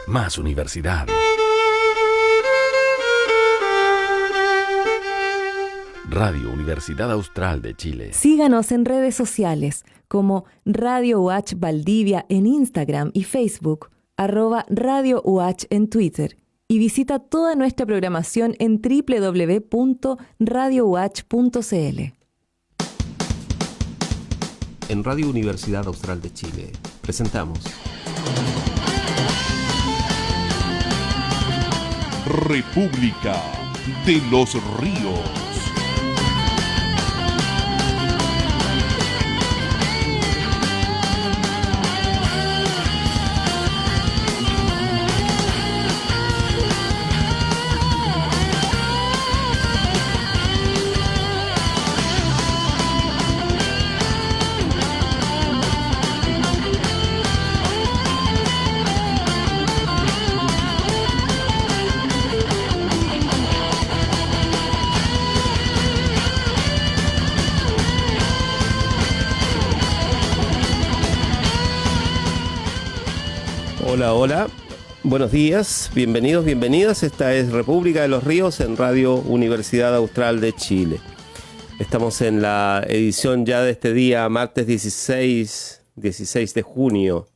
más universidad. Radio Universidad Austral de Chile. Síganos en redes sociales como Radio UH Valdivia en Instagram y Facebook, @Radio UH en Twitter, y visita toda nuestra programación en www.radiouh.cl. En Radio Universidad Austral de Chile presentamos República de los Ríos. Hola, hola, buenos días, bienvenidos, bienvenidas. Esta es República de los Ríos en Radio Universidad Austral de Chile. Estamos en la edición ya de este día, martes 16 de junio.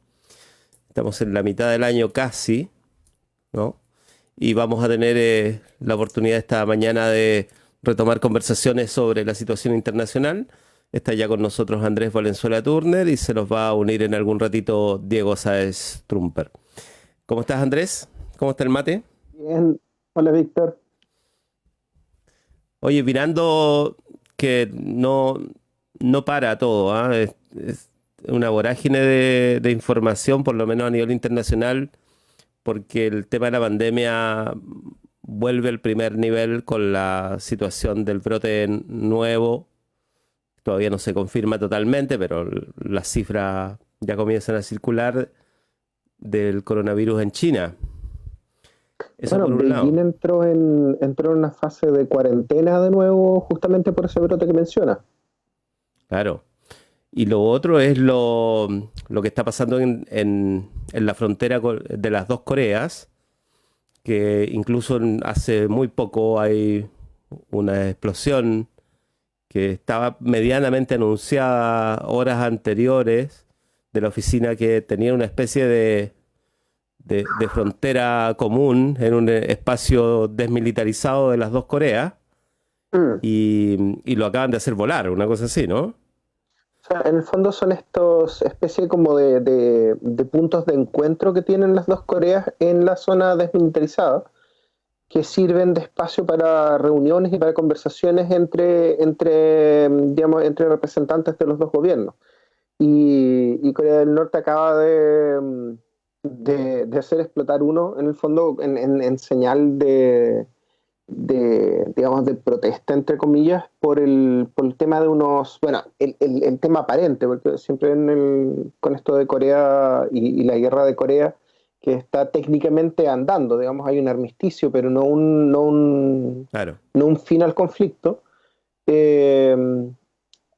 Estamos en la mitad del año casi, ¿no? Y vamos a tener la oportunidad esta mañana de retomar conversaciones sobre la situación internacional. Está ya con nosotros Andrés Valenzuela Turner y se nos va a unir en algún ratito Diego Sáez Trumper. ¿Cómo estás, Andrés? ¿Cómo está el mate? Bien. Hola, Víctor. Oye, mirando que no para todo, ¿eh? Es una vorágine de información, por lo menos a nivel internacional, porque el tema de la pandemia vuelve al primer nivel con la situación del brote nuevo. Todavía no se confirma totalmente, pero las cifras ya comienzan a circular del coronavirus en China. Eso Bueno, por un lado. Beijing entró en una fase de cuarentena de nuevo, justamente por ese brote que menciona. Claro. Y lo otro es lo que está pasando en la frontera de las dos Coreas, que incluso hace muy poco hay una explosión que estaba medianamente anunciada horas anteriores de la oficina, que tenía una especie de frontera común en un espacio desmilitarizado de las dos Coreas, y lo acaban de hacer volar, una cosa así, ¿no? O sea, en el fondo son estos especie como de puntos de encuentro que tienen las dos Coreas en la zona desmilitarizada, que sirven de espacio para reuniones y para conversaciones entre representantes de los dos gobiernos. Y Corea del Norte acaba de hacer explotar uno, en el fondo, en señal de protesta, entre comillas, por el tema de unos, bueno, el tema aparente, porque siempre con esto de Corea y la guerra de Corea, que está técnicamente andando, digamos, hay un armisticio, pero no un fin al conflicto.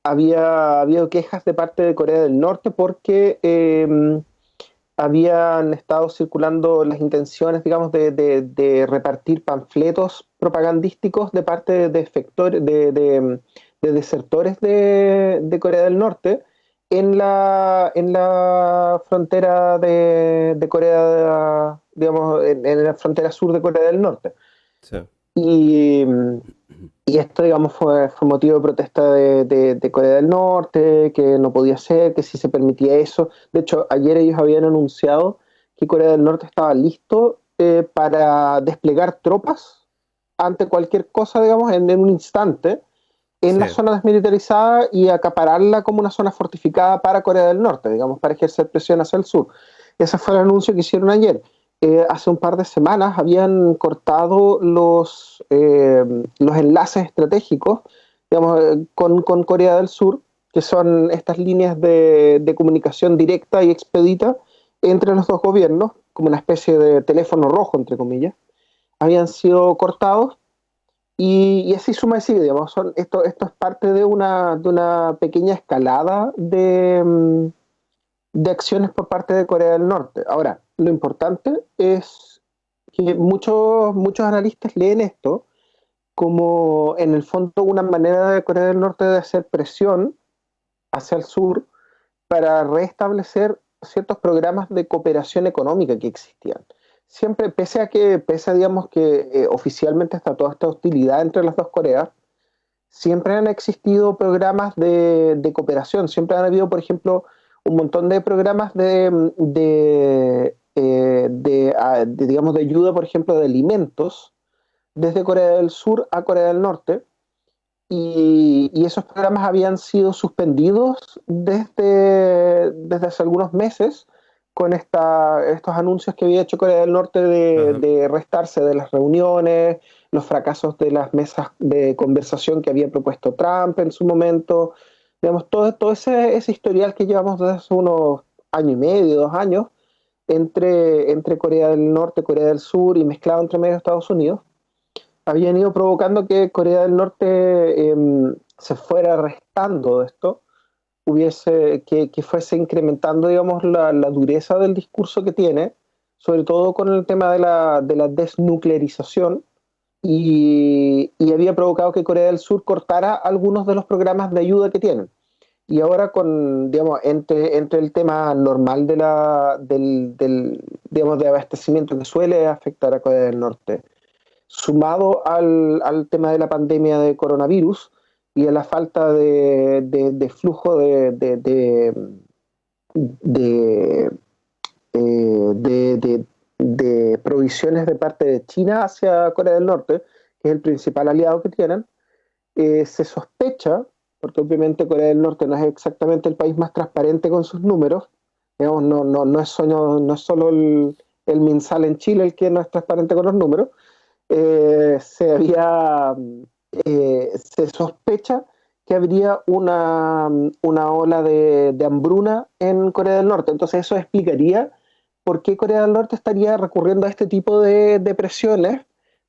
Había habido quejas de parte de Corea del Norte porque habían estado circulando las intenciones, digamos, de repartir panfletos propagandísticos de parte de desertores de Corea del Norte en la frontera de Corea, digamos, en la frontera sur de Corea del Norte. Sí. Y esto, digamos, fue motivo de protesta de Corea del Norte, que no podía ser, que si se permitía eso. De hecho, ayer ellos habían anunciado que Corea del Norte estaba listo para desplegar tropas ante cualquier cosa, digamos, en un instante, en la zona desmilitarizada, y acapararla como una zona fortificada para Corea del Norte, digamos, para ejercer presión hacia el sur. Ese fue el anuncio que hicieron ayer. Hace un par de semanas habían cortado los enlaces estratégicos, digamos, con Corea del Sur, que son estas líneas de comunicación directa y expedita entre los dos gobiernos, como una especie de teléfono rojo, entre comillas. Habían sido cortados. Y así suma y sigue, digamos, esto es parte de una pequeña escalada de acciones por parte de Corea del Norte. Ahora, lo importante es que muchos analistas leen esto como en el fondo una manera de Corea del Norte de hacer presión hacia el sur para restablecer ciertos programas de cooperación económica que existían. Siempre, pese a digamos que oficialmente está toda esta hostilidad entre las dos Coreas, siempre han existido programas de cooperación, siempre han habido, por ejemplo, un montón de programas digamos, de ayuda, por ejemplo, de alimentos desde Corea del Sur a Corea del Norte, y esos programas habían sido suspendidos desde hace algunos meses con estos anuncios que había hecho Corea del Norte de restarse de las reuniones, los fracasos de las mesas de conversación que había propuesto Trump en su momento, digamos, todo ese historial que llevamos desde hace unos año y medio, 2 años, entre Corea del Norte, Corea del Sur y mezclado entre medio de Estados Unidos, habían ido provocando que Corea del Norte se fuera restando de esto, que fuese incrementando, digamos, la dureza del discurso que tiene, sobre todo con el tema de la desnuclearización, y había provocado que Corea del Sur cortara algunos de los programas de ayuda que tienen. Y ahora digamos, entre el tema normal digamos, de abastecimiento que suele afectar a Corea del Norte, sumado al tema de la pandemia de coronavirus y a la falta de flujo de provisiones de parte de China hacia Corea del Norte, que es el principal aliado que tienen, se sospecha, porque obviamente Corea del Norte no es exactamente el país más transparente con sus números, digamos, no es solo el MinSal en Chile el que no es transparente con los números, se sospecha que habría una ola de hambruna en Corea del Norte. Entonces eso explicaría por qué Corea del Norte estaría recurriendo a este tipo de presiones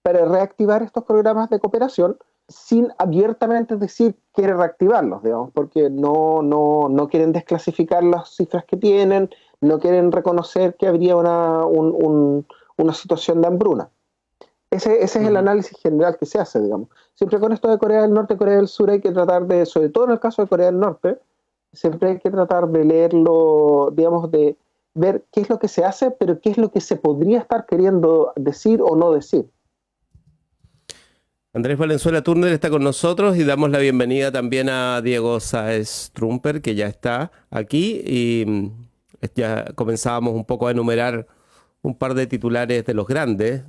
para reactivar estos programas de cooperación sin abiertamente decir que quiere reactivarlos, digamos, porque no quieren desclasificar las cifras que tienen, no quieren reconocer que habría una situación de hambruna. Ese es el análisis general que se hace, digamos. Siempre con esto de Corea del Norte y Corea del Sur hay que tratar de, sobre todo en el caso de Corea del Norte, siempre hay que tratar de leerlo, digamos, de ver qué es lo que se hace, pero qué es lo que se podría estar queriendo decir o no decir. Andrés Valenzuela Turner está con nosotros y damos la bienvenida también a Diego Sáez Trumper, que ya está aquí, y ya comenzábamos un poco a enumerar un par de titulares de los grandes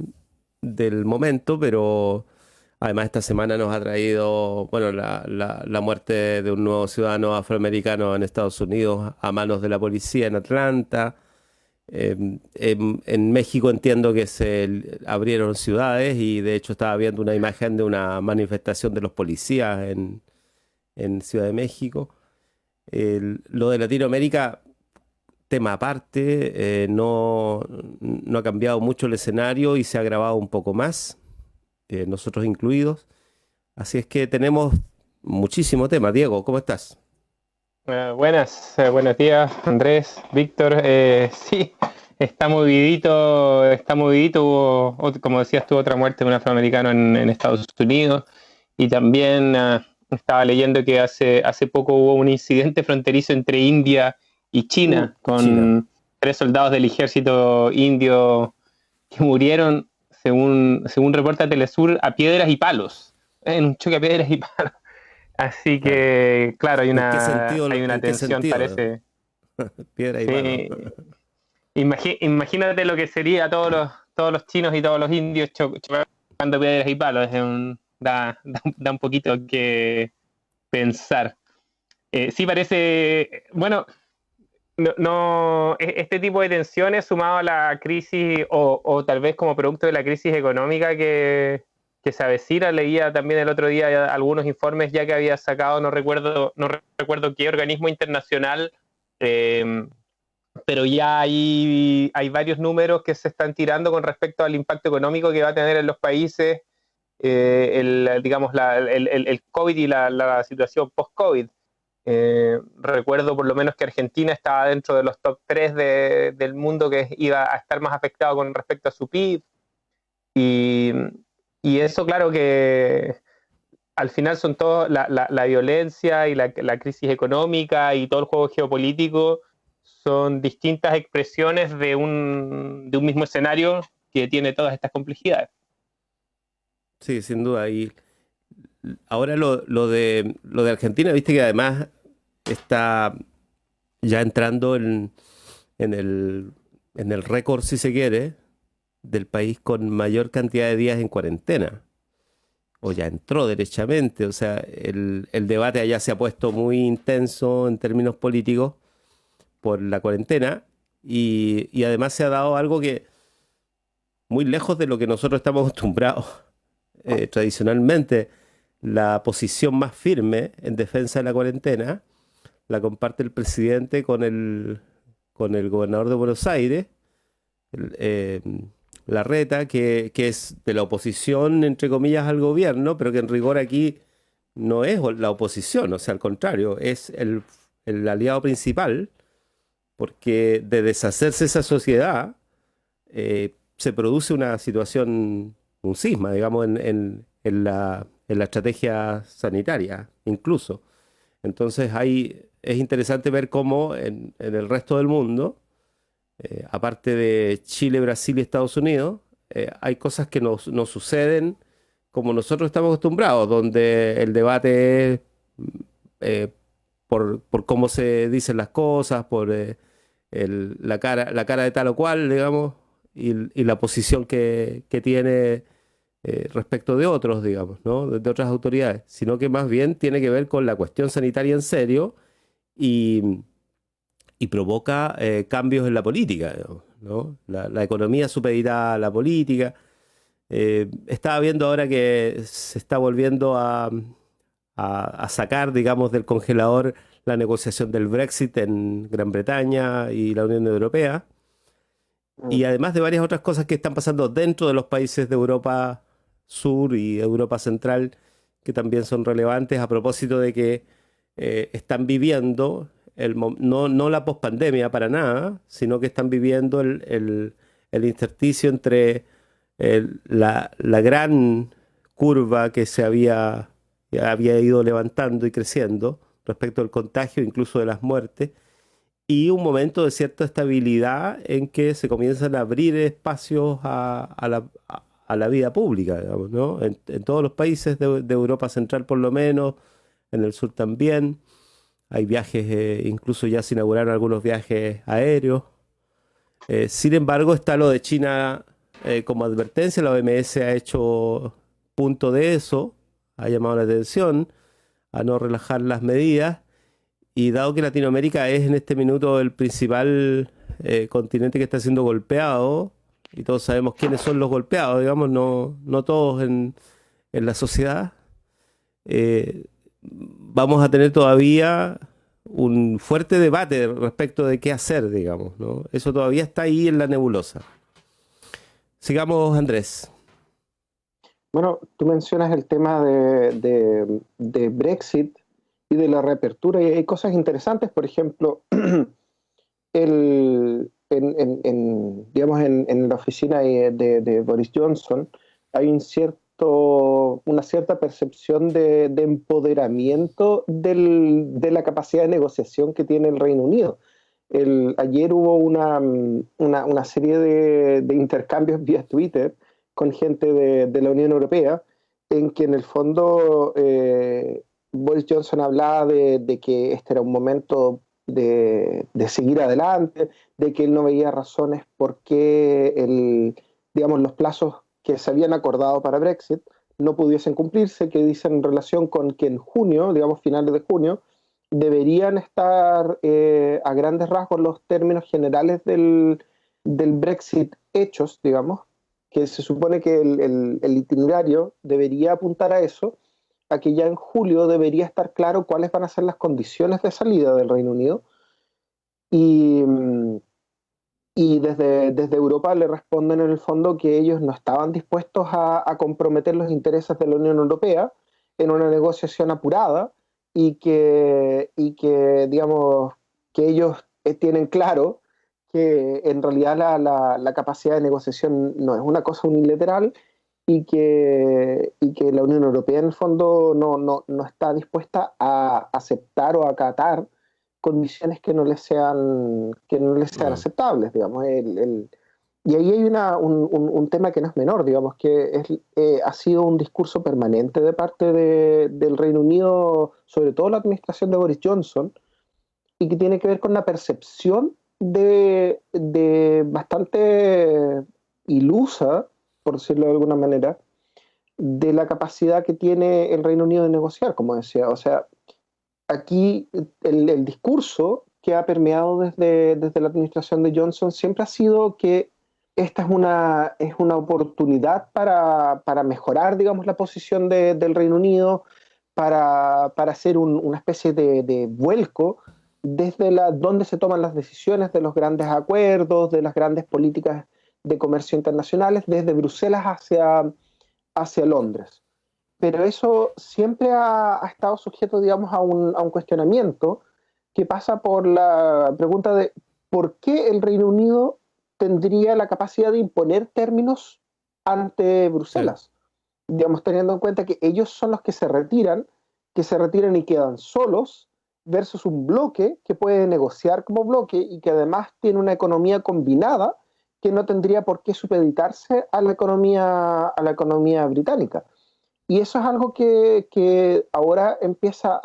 del momento, pero además esta semana nos ha traído, bueno, la muerte de un nuevo ciudadano afroamericano en Estados Unidos a manos de la policía en Atlanta. En México entiendo que se abrieron ciudades y de hecho estaba viendo una imagen de una manifestación de los policías en Ciudad de México. Lo de Latinoamérica, tema aparte, no ha cambiado mucho el escenario y se ha agravado un poco más, nosotros incluidos. Así es que tenemos muchísimo tema. Diego, ¿cómo estás? Buenos días, Andrés, Víctor. Sí, está movidito. Como decías, tuvo otra muerte de un afroamericano en Estados Unidos. Y también estaba leyendo que hace poco hubo un incidente fronterizo entre India y China, con 3 soldados del ejército indio que murieron, según reporta Telesur, a piedras y palos, en un choque a piedras y palos. Así que, claro, hay una tensión, parece. Piedra y palo. Imagínate lo que sería todos los chinos y todos los indios chocando piedras y palos. Da un poquito que pensar. Sí parece, bueno, este tipo de tensiones sumado a la crisis o tal vez como producto de la crisis económica que se avecina. Leía también el otro día algunos informes ya que había sacado, no recuerdo qué organismo internacional, pero ya hay varios números que se están tirando con respecto al impacto económico que va a tener en los países digamos el COVID y la situación post-COVID. Recuerdo por lo menos que Argentina estaba dentro de los top 3 del mundo que iba a estar más afectado con respecto a su PIB. Y, y eso, claro que al final son todo la violencia y la crisis económica y todo el juego geopolítico son distintas expresiones de un mismo escenario que tiene todas estas complejidades. Sí, sin duda. Y ahora lo de Argentina, viste que además está ya entrando en el récord, si se quiere, del país con mayor cantidad de días en cuarentena. O ya entró derechamente. O sea, el debate allá se ha puesto muy intenso en términos políticos por la cuarentena y además se ha dado algo que muy lejos de lo que nosotros estamos acostumbrados tradicionalmente. La posición más firme en defensa de la cuarentena la comparte el presidente con el gobernador de Buenos Aires, Larreta, que es de la oposición, entre comillas, al gobierno, pero que en rigor aquí no es la oposición, o sea, al contrario, es el aliado principal, porque de deshacerse esa sociedad se produce una situación, un cisma, digamos, en la estrategia sanitaria, incluso. Entonces es interesante ver cómo en el resto del mundo, aparte de Chile, Brasil y Estados Unidos, hay cosas que nos suceden como nosotros estamos acostumbrados, donde el debate es por cómo se dicen las cosas, por la cara de tal o cual, digamos, y la posición que tiene respecto de otros, digamos, ¿no? De otras autoridades, sino que más bien tiene que ver con la cuestión sanitaria en serio y provoca cambios en la política, digamos, ¿no? La economía supeditada a la política. Estaba viendo ahora que se está volviendo a sacar, digamos, del congelador la negociación del Brexit en Gran Bretaña y la Unión Europea, y además de varias otras cosas que están pasando dentro de los países de Europa Sur y Europa Central, que también son relevantes a propósito de que están viviendo no la pospandemia para nada, sino que están viviendo el intersticio entre la gran curva que se había ido levantando y creciendo respecto al contagio, incluso de las muertes, y un momento de cierta estabilidad en que se comienzan a abrir espacios a la vida pública, digamos, ¿no? En todos los países de Europa Central, por lo menos, en el sur también. Hay viajes, incluso ya se inauguraron algunos viajes aéreos. Sin embargo, está lo de China como advertencia. La OMS ha hecho punto de eso, ha llamado la atención a no relajar las medidas. Y dado que Latinoamérica es en este minuto el principal continente que está siendo golpeado, y todos sabemos quiénes son los golpeados, digamos, no todos en la sociedad, vamos a tener todavía un fuerte debate respecto de qué hacer, digamos, ¿no? Eso todavía está ahí en la nebulosa. Sigamos, Andrés. Bueno, tú mencionas el tema de Brexit y de la reapertura, y hay cosas interesantes. Por ejemplo, digamos, en la oficina de Boris Johnson hay una cierta percepción de empoderamiento de la capacidad de negociación que tiene el Reino Unido. Ayer hubo una serie de intercambios vía Twitter con gente de la Unión Europea, en que en el fondo Boris Johnson hablaba de que este era un momento de seguir adelante, de que él no veía razones por qué digamos, los plazos que se habían acordado para Brexit no pudiesen cumplirse, que dicen en relación con que en junio, digamos finales de junio, deberían estar a grandes rasgos los términos generales del Brexit hechos, digamos, que se supone que el itinerario debería apuntar a eso, a que ya en julio debería estar claro cuáles van a ser las condiciones de salida del Reino Unido. Y desde Europa le responden en el fondo que ellos no estaban dispuestos a comprometer los intereses de la Unión Europea en una negociación apurada, y que digamos, que ellos tienen claro que en realidad la capacidad de negociación no es una cosa unilateral y que la Unión Europea en el fondo no está dispuesta a aceptar o acatar condiciones que no les sean aceptables, digamos. Y ahí hay un tema que no es menor, digamos, que ha sido un discurso permanente de parte del Reino Unido, sobre todo la administración de Boris Johnson, y que tiene que ver con la percepción de bastante ilusa, por decirlo de alguna manera, de la capacidad que tiene el Reino Unido de negociar, como decía. O sea, aquí el discurso que ha permeado desde la administración de Johnson siempre ha sido que esta es una oportunidad para mejorar, digamos, la posición del Reino Unido, para hacer una especie de vuelco desde donde se toman las decisiones de los grandes acuerdos, de las grandes políticas de comercio internacionales, desde Bruselas hacia Londres. Pero eso siempre ha estado sujeto, digamos, a un cuestionamiento que pasa por la pregunta de por qué el Reino Unido tendría la capacidad de imponer términos ante Bruselas. Sí. Digamos, teniendo en cuenta que ellos son los que se retiran y quedan solos, versus un bloque que puede negociar como bloque y que además tiene una economía combinada que no tendría por qué supeditarse a la economía británica. Y eso es algo que ahora empieza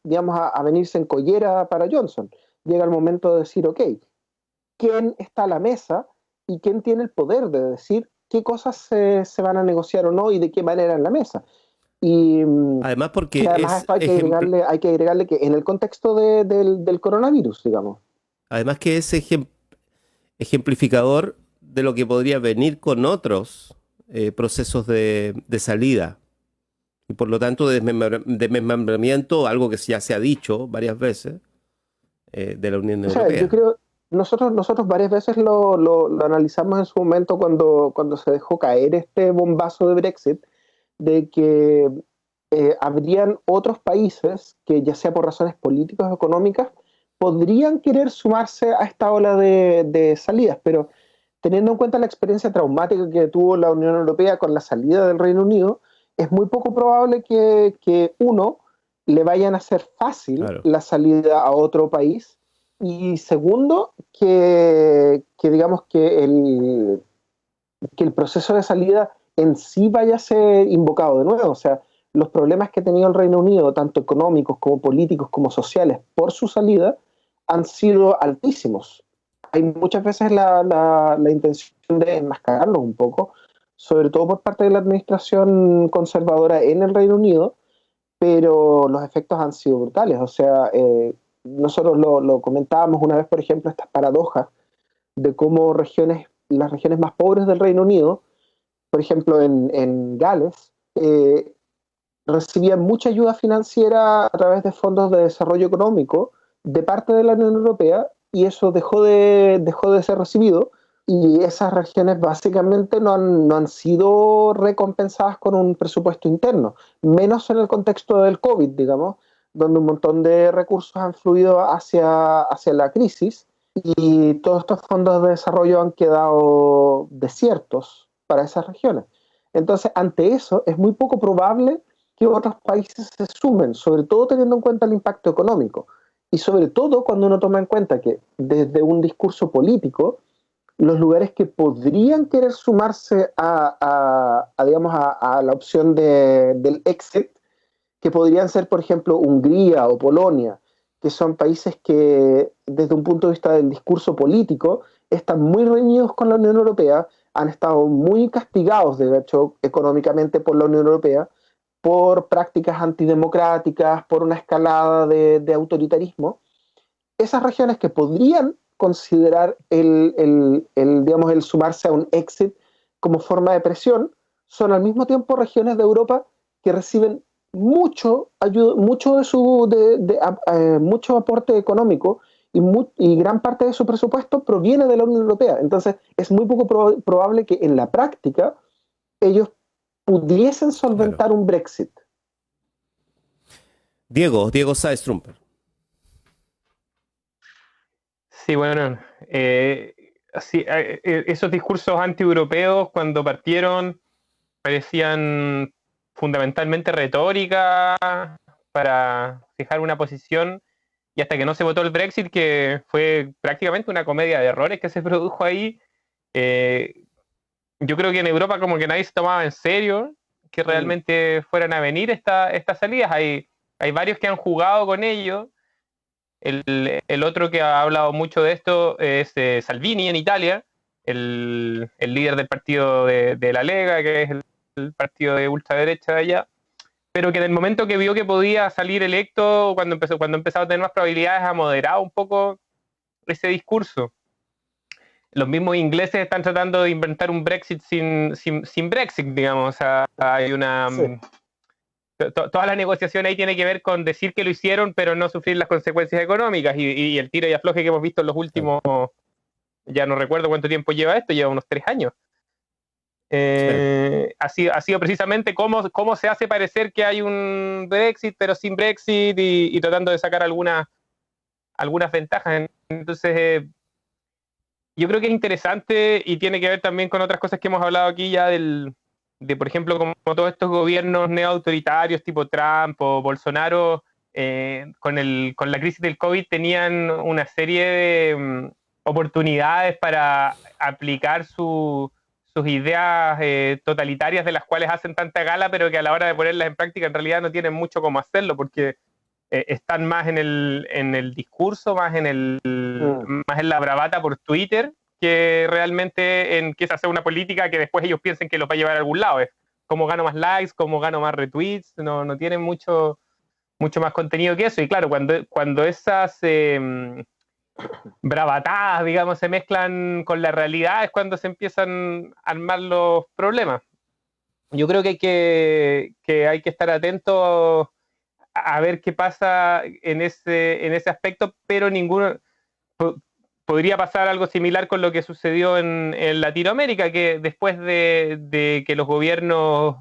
digamos, a venirse en collera para Johnson. Llega el momento de decir, ok, ¿quién está a la mesa y quién tiene el poder de decir qué cosas se van a negociar o no y de qué manera en la mesa? Y además, porque además hay que agregarle que en el contexto del coronavirus, digamos. Además que es ejemplificador de lo que podría venir con otros procesos de salida. Y por lo tanto, de desmembramiento, algo que ya se ha dicho varias veces, de la Unión Europea. Yo creo, nosotros varias veces lo analizamos en su momento cuando se dejó caer este bombazo de Brexit, de que habrían otros países que, ya sea por razones políticas o económicas, podrían querer sumarse a esta ola de salidas, pero teniendo en cuenta la experiencia traumática que tuvo la Unión Europea con la salida del Reino Unido, es muy poco probable que uno, le vayan a hacer fácil la salida a otro país, y segundo, que digamos que el proceso de salida en sí vaya a ser invocado de nuevo. O sea, los problemas que ha tenido el Reino Unido, tanto económicos como políticos como sociales, por su salida, han sido altísimos. Hay muchas veces la intención de enmascararlos un poco, sobre todo por parte de la administración conservadora en el Reino Unido, pero los efectos han sido brutales. O sea, nosotros lo comentábamos una vez, por ejemplo, estas paradojas de cómo las regiones más pobres del Reino Unido, por ejemplo en Gales, recibían mucha ayuda financiera a través de fondos de desarrollo económico de parte de la Unión Europea, y eso dejó de ser recibido, y esas regiones básicamente no han sido recompensadas con un presupuesto interno, menos en el contexto del COVID, digamos, donde un montón de recursos han fluido hacia la crisis, y todos estos fondos de desarrollo han quedado desiertos para esas regiones. Entonces, ante eso, es muy poco probable que otros países se sumen, sobre todo teniendo en cuenta el impacto económico, y sobre todo cuando uno toma en cuenta que desde un discurso político, los lugares que podrían querer sumarse a la opción del exit, que podrían ser, por ejemplo, Hungría o Polonia, que son países que, desde un punto de vista del discurso político, están muy reñidos con la Unión Europea, han estado muy castigados, de hecho, económicamente por la Unión Europea, por prácticas antidemocráticas, por una escalada de autoritarismo. Esas regiones que podrían considerar el sumarse a un exit como forma de presión, son al mismo tiempo regiones de Europa que reciben mucho aporte económico, y gran parte de su presupuesto proviene de la Unión Europea. Entonces es muy poco probable que en la práctica ellos pudiesen solventar un Brexit. Diego Saez-Trumper. Sí, bueno, esos discursos anti-europeos cuando partieron parecían fundamentalmente retórica para fijar una posición, y hasta que no se votó el Brexit, que fue prácticamente una comedia de errores que se produjo ahí, yo creo que en Europa como que nadie se tomaba en serio que realmente fueran a venir estas salidas. Hay varios que han jugado con ello. El otro que ha hablado mucho de esto es Salvini en Italia, el líder del partido de la Lega, que es el partido de ultraderecha de allá, pero que en el momento que vio que podía salir electo, cuando empezaba a tener más probabilidades, ha moderado un poco ese discurso. Los mismos ingleses están tratando de inventar un Brexit sin Brexit, digamos. O sea, hay una... Sí. Toda la negociación ahí tiene que ver con decir que lo hicieron, pero no sufrir las consecuencias económicas. Y el tiro y afloje que hemos visto en los últimos... Ya no recuerdo cuánto tiempo lleva esto, lleva unos 3 años. Ha sido precisamente cómo se hace parecer que hay un Brexit, pero sin Brexit, y tratando de sacar algunas ventajas. Entonces, yo creo que es interesante y tiene que ver también con otras cosas que hemos hablado aquí ya de por ejemplo, como todos estos gobiernos neoautoritarios tipo Trump o Bolsonaro, con la crisis del COVID tenían una serie de oportunidades para aplicar sus ideas totalitarias, de las cuales hacen tanta gala, pero que a la hora de ponerlas en práctica en realidad no tienen mucho cómo hacerlo, porque están más en el discurso, más en la bravata por Twitter, que realmente en que se hace una política que después ellos piensen que los va a llevar a algún lado. Es cómo gano más likes, cómo gano más retweets, no tienen mucho más contenido que eso. Y claro, cuando esas bravatadas, digamos, se mezclan con la realidad, es cuando se empiezan a armar los problemas. Yo creo que hay que estar atentos a ver qué pasa en ese aspecto, pero podría pasar algo similar con lo que sucedió en Latinoamérica, que después de que los gobiernos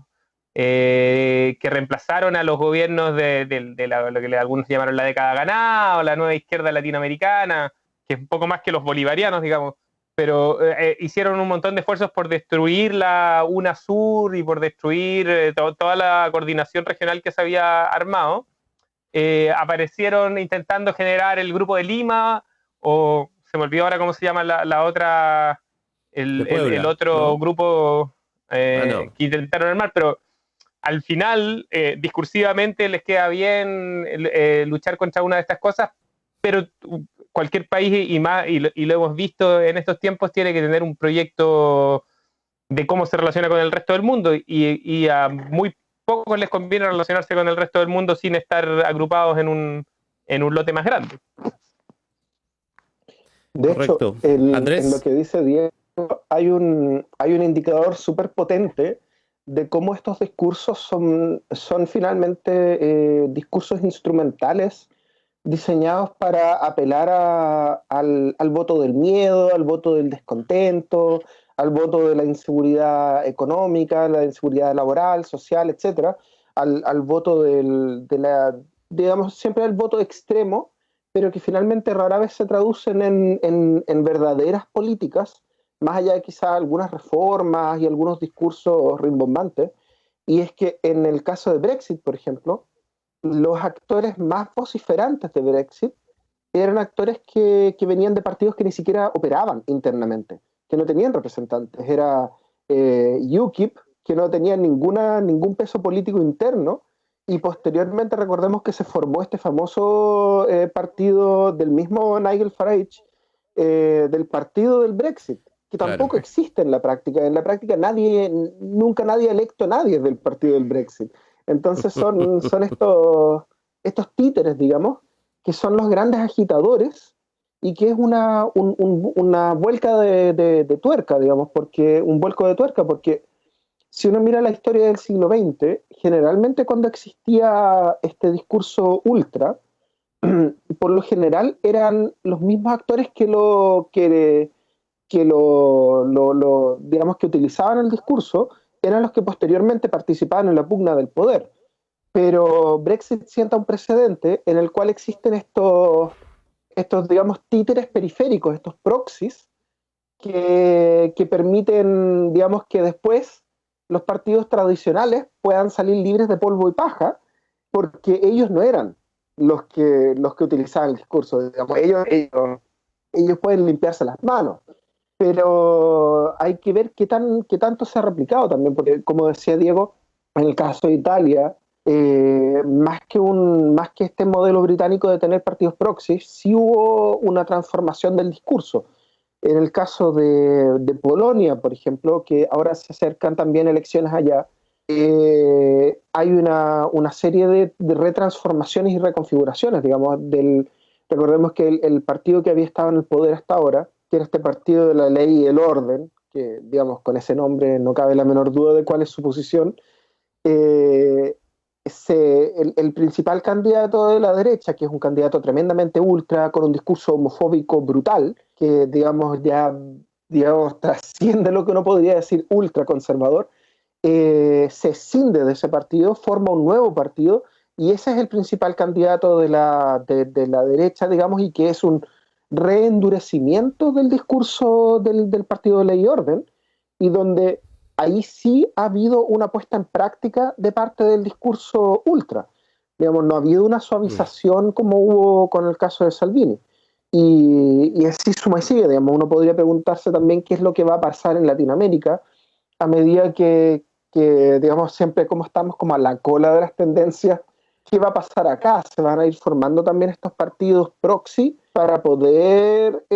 que reemplazaron a los gobiernos de lo que algunos llamaron la década ganada o la nueva izquierda latinoamericana, que es un poco más que los bolivarianos, digamos, pero hicieron un montón de esfuerzos por destruir la UNASUR y por destruir toda la coordinación regional que se había armado. Aparecieron intentando generar el Grupo de Lima, o se me olvidó ahora cómo se llama la otra, el otro, ¿no?, grupo que intentaron armar, pero al final, discursivamente les queda bien luchar contra una de estas cosas, pero cualquier país, y lo hemos visto en estos tiempos, tiene que tener un proyecto de cómo se relaciona con el resto del mundo, y a muy pocos les conviene relacionarse con el resto del mundo sin estar agrupados en un lote más grande. De Correcto. hecho, Andrés, en lo que dice Diego, hay un indicador súper potente de cómo estos discursos son finalmente discursos instrumentales diseñados para apelar al voto del miedo, al voto del descontento, al voto de la inseguridad económica, la inseguridad laboral, social, etcétera, al voto digamos, siempre el voto extremo, pero que finalmente rara vez se traducen en verdaderas políticas, más allá de quizá algunas reformas y algunos discursos rimbombantes. Y es que en el caso de Brexit, por ejemplo, los actores más vociferantes de Brexit eran actores que venían de partidos que ni siquiera operaban internamente, que no tenían representantes. Era UKIP, que no tenía ningún peso político interno, y posteriormente recordemos que se formó este famoso partido del mismo Nigel Farage, del partido del Brexit, que tampoco existe en la práctica. En la práctica nunca nadie ha electo a nadie del partido del Brexit. Entonces son estos títeres, digamos, que son los grandes agitadores, y que es una vuelca de tuerca, digamos, un vuelco de tuerca, porque si uno mira la historia del siglo XX, generalmente cuando existía este discurso ultra, por lo general eran los mismos actores digamos, que utilizaban el discurso, eran los que posteriormente participaban en la pugna del poder. pero Brexit sienta un precedente en el cual existen estos digamos, títeres periféricos, estos proxies, que permiten, digamos, que después los partidos tradicionales puedan salir libres de polvo y paja, porque ellos no eran los que utilizaban el discurso, digamos, ellos pueden limpiarse las manos, pero hay que ver qué tanto se ha replicado también, porque como decía Diego, en el caso de Italia, más que este modelo británico de tener partidos proxy, sí hubo una transformación del discurso. En el caso de Polonia, por ejemplo, que ahora se acercan también elecciones allá, hay una serie de retransformaciones y reconfiguraciones, digamos, recordemos que el partido que había estado en el poder hasta ahora, que era este partido de la ley y el orden, que digamos con ese nombre no cabe la menor duda de cuál es su posición, eh, el principal candidato de la derecha, que es un candidato tremendamente ultra, con un discurso homofóbico brutal, que digamos ya trasciende lo que uno podría decir ultra conservador, se escinde de ese partido, forma un nuevo partido, y ese es el principal candidato de la derecha, digamos, y que es un reendurecimiento del discurso del partido de Ley y Orden, y donde ahí sí ha habido una puesta en práctica de parte del discurso ultra. Digamos, no ha habido una suavización como hubo con el caso de Salvini. Y así suma y sigue, digamos, uno podría preguntarse también qué es lo que va a pasar en Latinoamérica a medida que digamos, siempre como estamos como a la cola de las tendencias, ¿qué va a pasar acá? ¿Se van a ir formando también estos partidos proxy para poder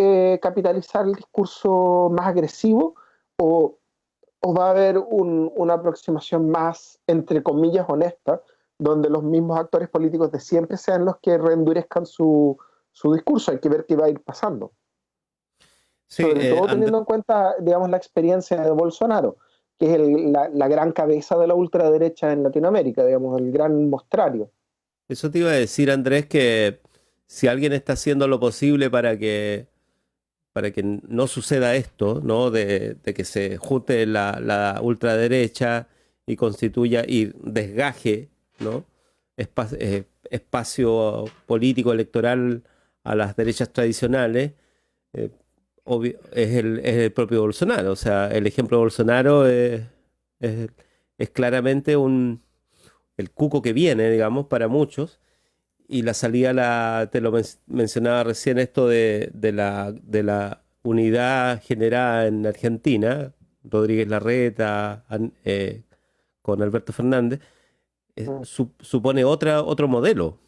capitalizar el discurso más agresivo? ¿O va a haber una aproximación más, entre comillas, honesta, donde los mismos actores políticos de siempre sean los que reendurezcan su discurso? Hay que ver qué va a ir pasando. Sí, Sobre todo teniendo en cuenta, digamos, la experiencia de Bolsonaro, que es la gran cabeza de la ultraderecha en Latinoamérica, digamos, el gran mostrario. eso te iba a decir, Andrés, que si alguien está haciendo lo posible para que no suceda esto, ¿no? De que se junte la ultraderecha y constituya y desgaje, ¿no? Espacio político electoral a las derechas tradicionales, eh, es el propio Bolsonaro. O sea, el ejemplo de Bolsonaro es- es claramente el cuco que viene, digamos, para muchos. Y la salida, te lo mencionaba recién, esto de la unidad generada en Argentina, Rodríguez Larreta, con Alberto Fernández, Mm. supone otro modelo,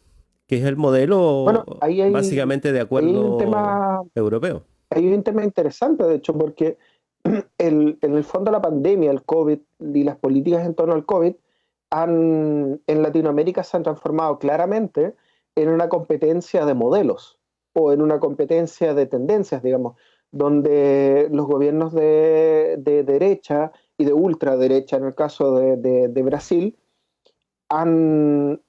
que es el modelo Bueno, ahí hay, básicamente de ahí acuerdo europeo. hay un tema interesante, de hecho, porque en el fondo la pandemia, el COVID y las políticas en torno al COVID en Latinoamérica se han transformado claramente en una competencia de modelos o en una competencia de tendencias, digamos, donde los gobiernos de derecha y de ultraderecha, en el caso de Brasil, han,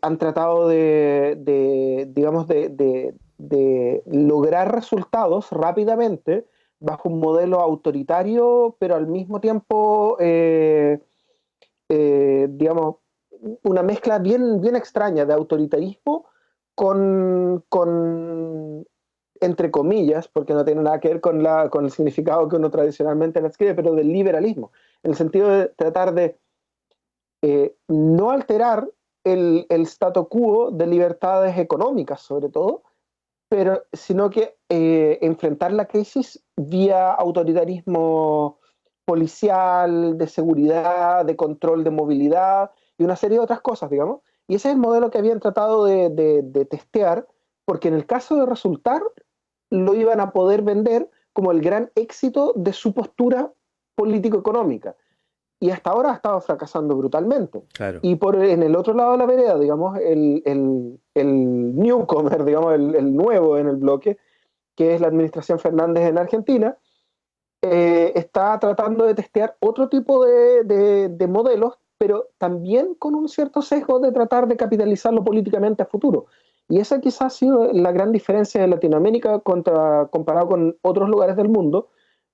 han tratado digamos, de lograr resultados rápidamente bajo un modelo autoritario, pero al mismo tiempo, digamos, una mezcla bien extraña de autoritarismo con, entre comillas, porque no tiene nada que ver con el significado que uno tradicionalmente le escribe, pero del liberalismo, en el sentido de tratar de no alterar el statu quo de libertades económicas, sobre todo, pero sino que enfrentar la crisis vía autoritarismo policial, de seguridad, de control de movilidad y una serie de otras cosas, digamos. Y ese es el modelo que habían tratado de testear, porque en el caso de resultar, lo iban a poder vender como el gran éxito de su postura político-económica. Y hasta ahora ha estado fracasando brutalmente. Claro. Y en el otro lado de la vereda, digamos, el newcomer, digamos, el nuevo en el bloque, que es la administración Fernández en Argentina, está tratando de testear otro tipo de modelos, pero también con un cierto sesgo de tratar de capitalizarlo políticamente a futuro. Y esa quizás ha sido la gran diferencia de Latinoamérica comparado con otros lugares del mundo,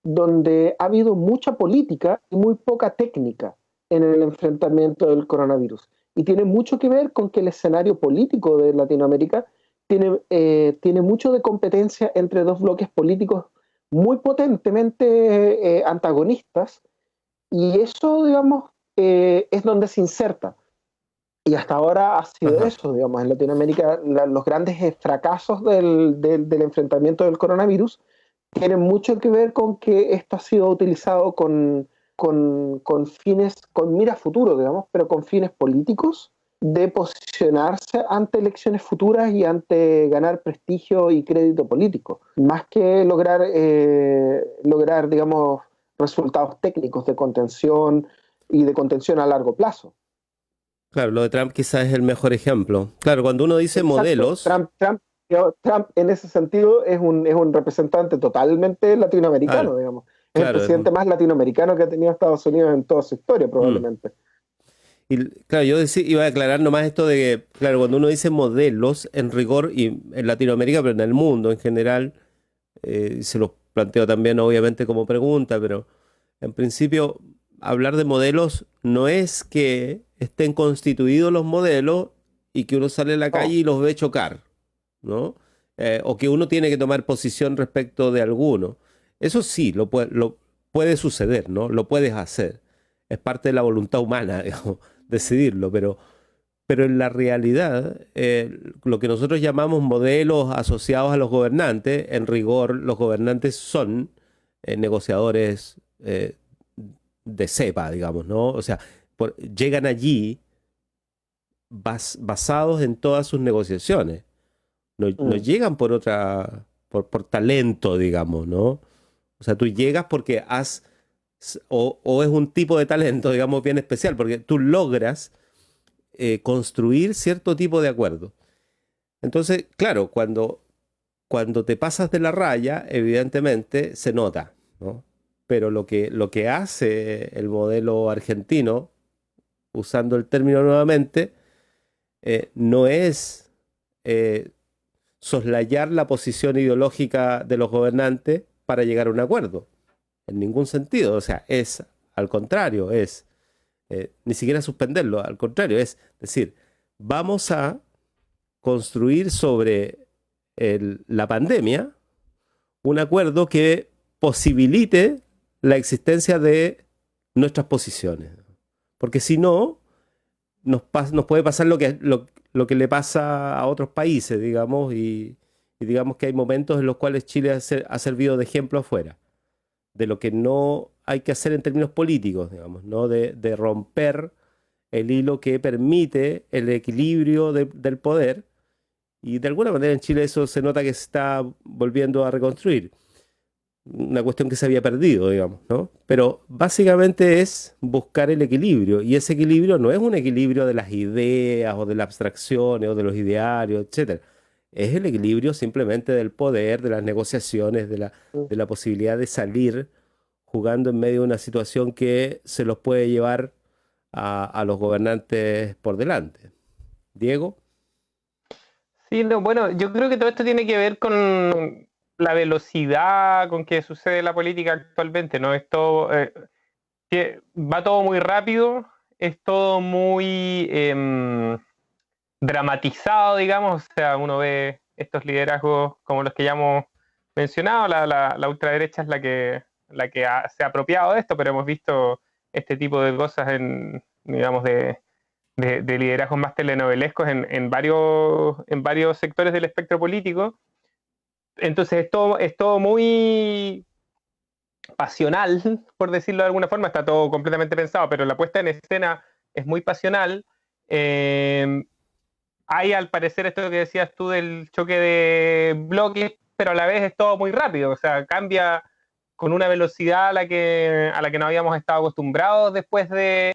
donde ha habido mucha política y muy poca técnica en el enfrentamiento del coronavirus. y tiene mucho que ver con que el escenario político de Latinoamérica tiene mucho de competencia entre dos bloques políticos muy potentemente antagonistas, y eso, digamos, es donde se inserta. Y hasta ahora ha sido eso, digamos, en Latinoamérica los grandes fracasos del enfrentamiento del coronavirus tienen mucho que ver con que esto ha sido utilizado con fines, con miras futuro, digamos, pero con fines políticos, de posicionarse ante elecciones futuras y ante ganar prestigio y crédito político, más que lograr, digamos, resultados técnicos de contención y de contención a largo plazo. Claro, lo de Trump quizás es el mejor ejemplo. Claro, cuando uno dice Exacto. modelos... Trump en ese sentido es un representante totalmente latinoamericano, digamos. Es claro, el presidente más latinoamericano que ha tenido Estados Unidos en toda su historia, probablemente. Y claro, yo iba a aclarar nomás esto de que, claro, cuando uno dice modelos, en rigor, y en Latinoamérica, pero en el mundo en general, se los planteo también obviamente como pregunta, pero en principio hablar de modelos no es que estén constituidos los modelos y que uno sale a la calle y los ve chocar, ¿no? O que uno tiene que tomar posición respecto de alguno. Eso sí, lo puede suceder, ¿no? Lo puedes hacer. Es parte de la voluntad humana, digamos, decidirlo, pero en la realidad, lo que nosotros llamamos modelos asociados a los gobernantes, en rigor, los gobernantes son negociadores de cepa, digamos, ¿no? O sea, llegan allí basados en todas sus negociaciones. No llegan por talento, digamos, ¿no? O sea, tú llegas porque o es un tipo de talento, digamos, bien especial, porque tú logras construir cierto tipo de acuerdo. Entonces, claro, cuando te pasas de la raya, evidentemente se nota, ¿no? Pero lo que hace el modelo argentino, usando el término nuevamente, no es soslayar la posición ideológica de los gobernantes para llegar a un acuerdo, en ningún sentido. O sea, es al contrario, ni siquiera suspenderlo, al contrario, es decir, vamos a construir sobre la pandemia un acuerdo que posibilite la existencia de nuestras posiciones. Porque si no, nos puede pasar lo que le pasa a otros países, digamos, y digamos que hay momentos en los cuales Chile ha servido de ejemplo afuera, de lo que no hay que hacer en términos políticos, digamos, ¿no? De romper el hilo que permite el equilibrio del poder, y de alguna manera en Chile eso se nota que se está volviendo a reconstruir. Una cuestión que se había perdido, digamos, ¿no? Pero básicamente es buscar el equilibrio, y ese equilibrio no es un equilibrio de las ideas o de las abstracciones o de los idearios, etcétera. Es el equilibrio simplemente del poder, de las negociaciones, de la posibilidad de salir jugando en medio de una situación que se los puede llevar a los gobernantes por delante. Diego. Sí, no, bueno, yo creo que todo esto tiene que ver con la velocidad con que sucede la política actualmente, ¿no? Esto que va todo muy rápido, es todo muy dramatizado, digamos. O sea, uno ve estos liderazgos como los que ya hemos mencionado. La ultraderecha es la que se ha apropiado de esto, pero hemos visto este tipo de cosas digamos, de liderazgos más telenovelescos en varios sectores del espectro político. Entonces es todo muy pasional, por decirlo de alguna forma. Está todo completamente pensado, pero la puesta en escena es muy pasional. Hay, al parecer, esto que decías tú del choque de bloques, pero a la vez es todo muy rápido. O sea, cambia con una velocidad a la que no habíamos estado acostumbrados después de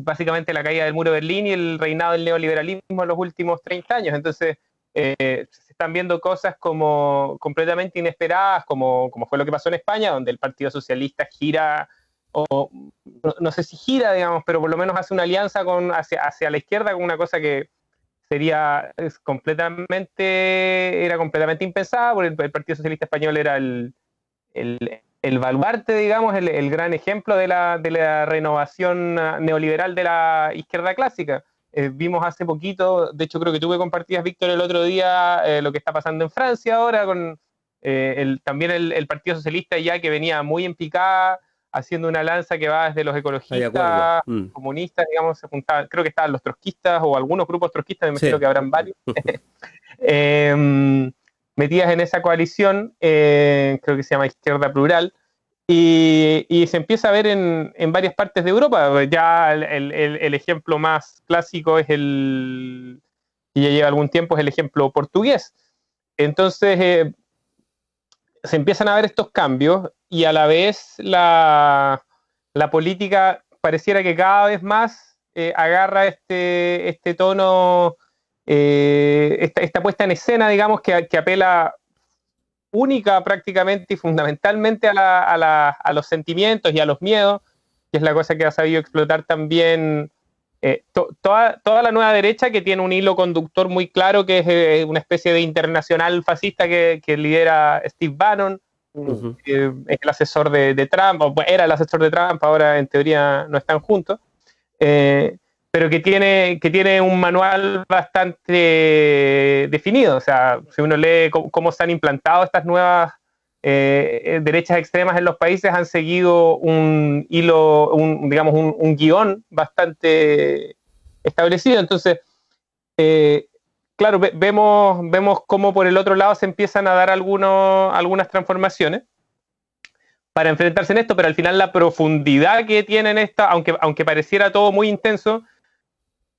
básicamente la caída del muro de Berlín y el reinado del neoliberalismo en los últimos 30 años. Entonces, se están viendo cosas como completamente inesperadas, como fue lo que pasó en España, donde el Partido Socialista gira, o no sé si gira, digamos, pero por lo menos hace una alianza hacia la izquierda, con una cosa que era completamente impensada, porque el Partido Socialista Español era el el baluarte, digamos, el gran ejemplo de la renovación neoliberal de la izquierda clásica. Vimos hace poquito, de hecho creo que tú me compartías, Víctor, el otro día, lo que está pasando en Francia ahora con también el Partido Socialista ya que venía muy en picada, haciendo una lanza que va desde los ecologistas, comunistas, digamos, se juntaban, creo que estaban los trotskistas o algunos grupos trotskistas, me imagino que habrán varios, metidas en esa coalición, creo que se llama Izquierda Plural, y se empieza a ver en varias partes de Europa. Ya el ejemplo más clásico es y ya lleva algún tiempo, es el ejemplo portugués. Entonces, se empiezan a ver estos cambios y a la vez la política pareciera que cada vez más agarra este tono, esta puesta en escena, digamos, que apela única prácticamente y fundamentalmente a los sentimientos y a los miedos, que es la cosa que ha sabido explotar también toda la nueva derecha, que tiene un hilo conductor muy claro, que es una especie de internacional fascista que lidera Steve Bannon, que es el asesor de Trump, o era el asesor de Trump, ahora en teoría no están juntos, pero que tiene un manual bastante definido. O sea, si uno lee cómo se han implantado estas nuevas derechas extremas en los países, han seguido un hilo, digamos, un guión bastante establecido. Entonces, claro, vemos cómo por el otro lado se empiezan a dar algunas transformaciones para enfrentarse en esto, pero al final la profundidad que tienen esta, aunque pareciera todo muy intenso,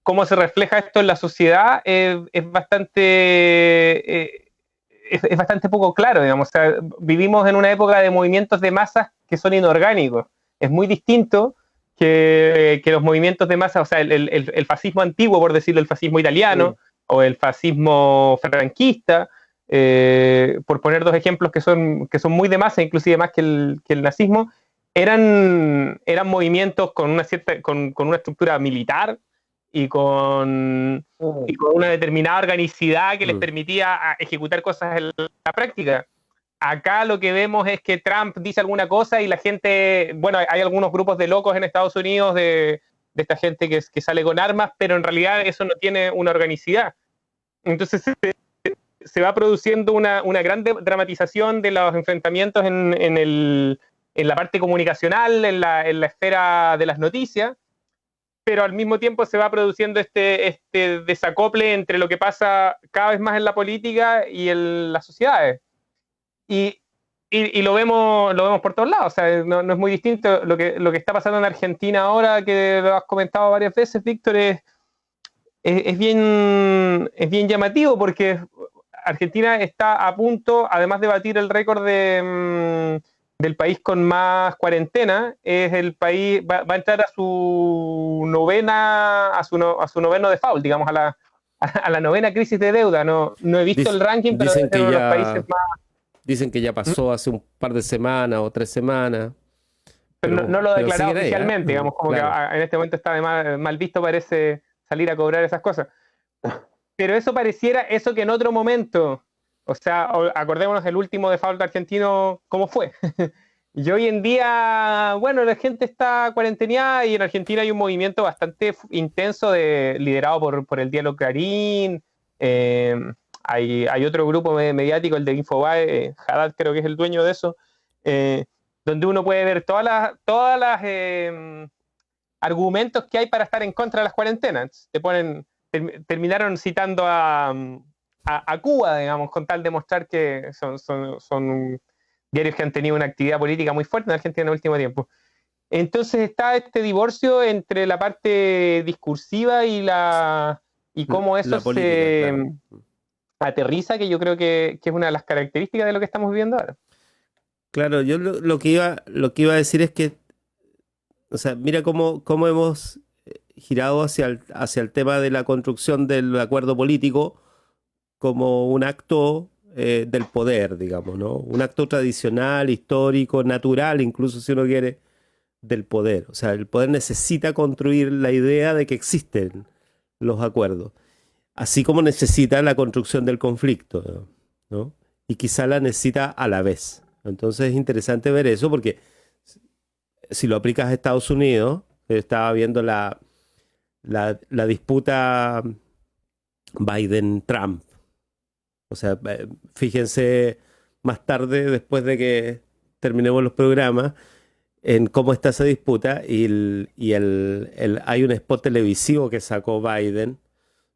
cómo se refleja esto en la sociedad es bastante poco claro, digamos. O sea, vivimos en una época de movimientos de masas que son inorgánicos. Es muy distinto que los movimientos de masas, o sea, el fascismo antiguo, por decirlo, el fascismo italiano, o el fascismo franquista, por poner dos ejemplos que son muy de masa, inclusive más que el nazismo, eran movimientos con una estructura militar, y con una determinada organicidad que les permitía ejecutar cosas en la práctica. Acá lo que vemos es que Trump dice alguna cosa y la gente, bueno, hay algunos grupos de locos en Estados Unidos de esta gente que sale con armas, pero en realidad eso no tiene una organicidad. Entonces se va produciendo una gran dramatización de los enfrentamientos en la parte comunicacional, en la esfera de las noticias, pero al mismo tiempo se va produciendo este desacople entre lo que pasa cada vez más en la política y en las sociedades. Y lo vemos por todos lados. O sea, no es muy distinto. Lo que está pasando en Argentina ahora, que lo has comentado varias veces, Víctor, es bien llamativo, porque Argentina está a punto, además de batir el récord del país con más cuarentena, es el país, va a entrar a su noveno default, digamos, a la novena crisis de deuda. No he visto el ranking, pero es uno de los países más... Dicen que ya pasó hace un par de semanas o 3 semanas. Pero no lo ha declarado oficialmente, digamos, como claro, que en este momento está mal visto, parece salir a cobrar esas cosas. Pero eso pareciera, eso que en otro momento... O sea, acordémonos del último default argentino, ¿cómo fue? Y hoy en día, bueno, la gente está cuarenteneada y en Argentina hay un movimiento bastante intenso liderado por el Diálogo Clarín. Hay otro grupo mediático, el de Infobae, Haddad creo que es el dueño de eso, donde uno puede ver todas las argumentos que hay para estar en contra de las cuarentenas. Terminaron citando a Cuba, digamos, con tal de mostrar que son diarios que han tenido una actividad política muy fuerte en Argentina en el último tiempo. Entonces está este divorcio entre la parte discursiva y cómo eso política, se aterriza, que yo creo que es una de las características de lo que estamos viviendo ahora. Claro, yo lo que iba a decir es que, o sea, mira cómo hemos girado hacia el tema de la construcción del acuerdo político como un acto del poder, digamos, ¿no? Un acto tradicional, histórico, natural, incluso si uno quiere, del poder. O sea, el poder necesita construir la idea de que existen los acuerdos, así como necesita la construcción del conflicto, ¿no? Y quizá la necesita a la vez. Entonces es interesante ver eso porque si lo aplicas a Estados Unidos, estaba viendo la disputa Biden-Trump. O sea, fíjense más tarde, después de que terminemos los programas, en cómo está esa disputa hay un spot televisivo que sacó Biden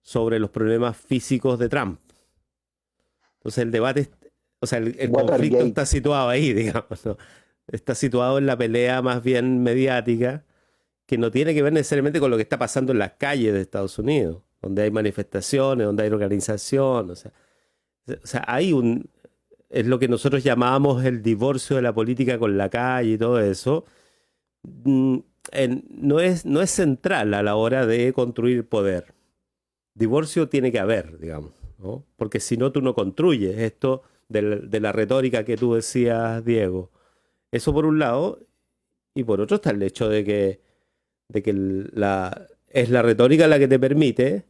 sobre los problemas físicos de Trump. Entonces el debate, o sea, el conflicto está situado ahí, digamos, ¿no? Está situado en la pelea más bien mediática, que no tiene que ver necesariamente con lo que está pasando en las calles de Estados Unidos, donde hay manifestaciones, donde hay organización, o sea, es lo que nosotros llamábamos el divorcio de la política con la calle y todo eso. No es central a la hora de construir poder. Divorcio tiene que haber, digamos, ¿no? Porque si no, tú no construyes esto de la retórica que tú decías, Diego. Eso por un lado, y por otro está el hecho de que es la retórica la que te permite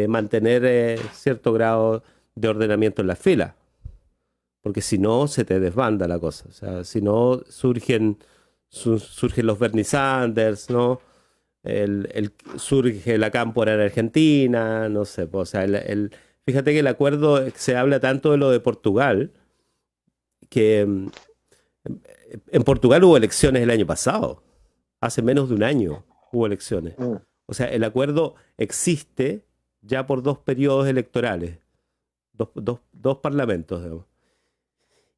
mantener cierto grado de ordenamiento en las filas. Porque si no, se te desbanda la cosa. O sea, si no, surgen los Bernie Sanders, ¿no? Surge la cámpora en Argentina, no sé. O sea, fíjate que el acuerdo, se habla tanto de lo de Portugal, que en Portugal hubo elecciones el año pasado. Hace menos de un año hubo elecciones. O sea, el acuerdo existe ya por 2 periodos electorales, dos parlamentos, digamos.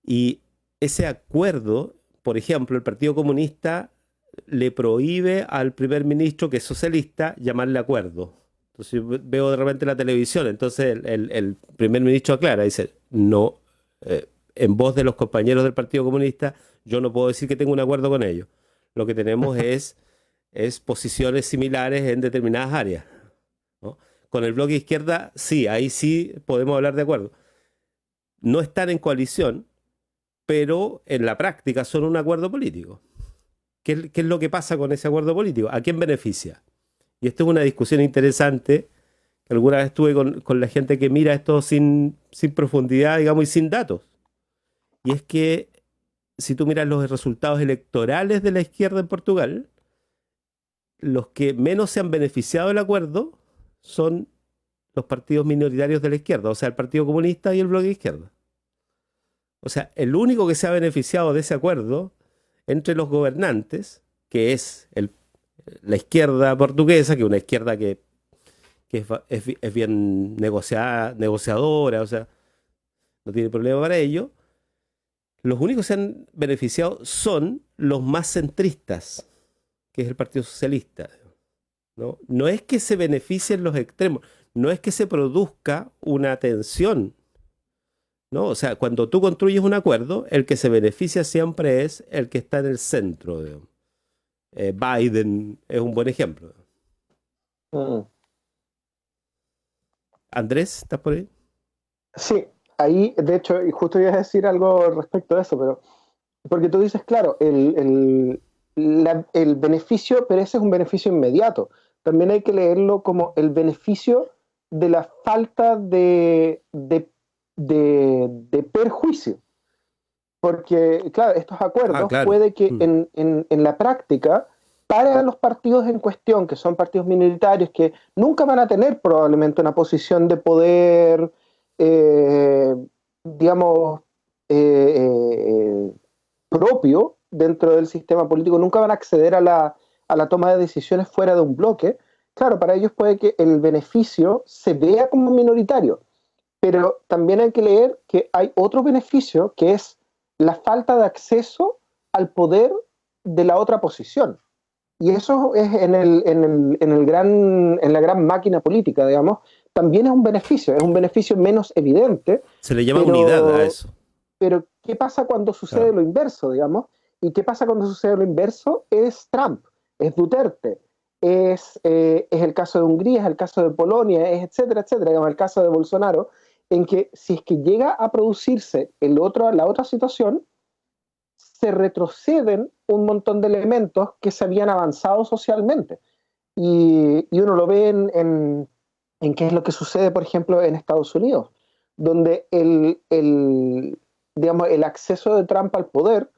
Y ese acuerdo, por ejemplo, el Partido Comunista le prohíbe al primer ministro, que es socialista, llamarle acuerdo. Entonces yo veo de repente la televisión, entonces el primer ministro aclara, dice, no, en voz de los compañeros del Partido Comunista, yo no puedo decir que tengo un acuerdo con ellos. Lo que tenemos es posiciones similares en determinadas áreas, ¿no? Con el bloque de izquierda, sí, ahí sí podemos hablar de acuerdo. No están en coalición, pero en la práctica son un acuerdo político. ¿Qué es lo que pasa con ese acuerdo político? ¿A quién beneficia? Y esto es una discusión interesante, que alguna vez tuve con la gente que mira esto sin profundidad, digamos, y sin datos. Y es que si tú miras los resultados electorales de la izquierda en Portugal, los que menos se han beneficiado del acuerdo son los partidos minoritarios de la izquierda, o sea, el Partido Comunista y el bloque de izquierda. O sea, el único que se ha beneficiado de ese acuerdo entre los gobernantes, que es la izquierda portuguesa, que es una izquierda que es bien negociadora, o sea, no tiene problema para ello. Los únicos que se han beneficiado son los más centristas, que es el Partido Socialista, ¿no? No es que se beneficien los extremos, no es que se produzca una tensión, ¿no? O sea, cuando tú construyes un acuerdo, el que se beneficia siempre es el que está en el centro. Biden es un buen ejemplo. Andrés, ¿estás por ahí? Sí, ahí, de hecho, y justo iba a decir algo respecto a eso, pero porque tú dices, claro, el beneficio, pero ese es un beneficio inmediato. También hay que leerlo como el beneficio de la falta de perjuicio. Porque, claro, estos acuerdos puede que en la práctica, para los partidos en cuestión, que son partidos minoritarios, que nunca van a tener probablemente una posición de poder, digamos, propio dentro del sistema político, nunca van a acceder a la toma de decisiones fuera de un bloque. Claro, para ellos puede que el beneficio se vea como minoritario, pero también hay que leer que hay otro beneficio, que es la falta de acceso al poder de la otra posición. Y eso es en la gran máquina política, digamos, también es un beneficio menos evidente. Se le llama unidad a eso. Pero, ¿qué pasa cuando sucede lo inverso, digamos? ¿Y qué pasa cuando sucede lo inverso? Es Trump, es Duterte, es el caso de Hungría, es el caso de Polonia, es etcétera, etcétera, digamos, el caso de Bolsonaro, en que si es que llega a producirse la otra situación, se retroceden un montón de elementos que se habían avanzado socialmente. Y uno lo ve en qué es lo que sucede, por ejemplo, en Estados Unidos, donde digamos, el acceso de Trump al poder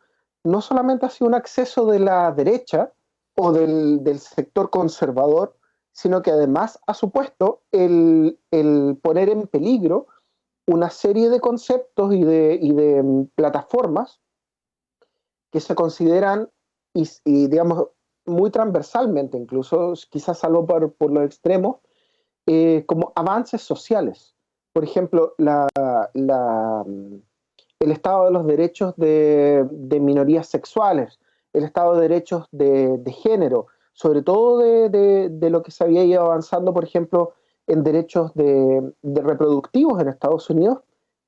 no solamente ha sido un acceso de la derecha o del sector conservador, sino que además ha supuesto el poner en peligro una serie de conceptos y de plataformas que se consideran, digamos, muy transversalmente, incluso, quizás salvo por los extremos, como avances sociales. Por ejemplo, el estado de los derechos de minorías sexuales, el estado de derechos de género, sobre todo de lo que se había ido avanzando, por ejemplo, en derechos de reproductivos en Estados Unidos,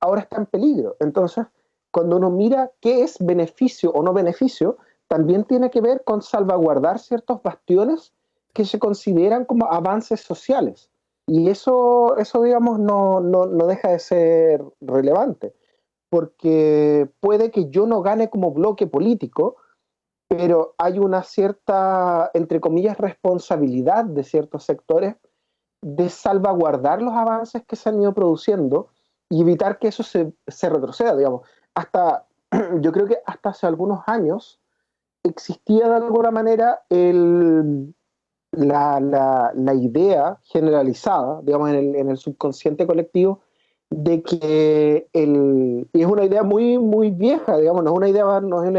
ahora está en peligro. Entonces, cuando uno mira qué es beneficio o no beneficio, también tiene que ver con salvaguardar ciertos bastiones que se consideran como avances sociales. Y eso digamos, no deja de ser relevante, porque puede que yo no gane como bloque político, pero hay una cierta, entre comillas, responsabilidad de ciertos sectores de salvaguardar los avances que se han ido produciendo y evitar que eso se retroceda, digamos. Yo creo que hasta hace algunos años existía de alguna manera la idea generalizada, digamos, en el subconsciente colectivo, de que y es una idea muy, muy vieja, digamos, no es una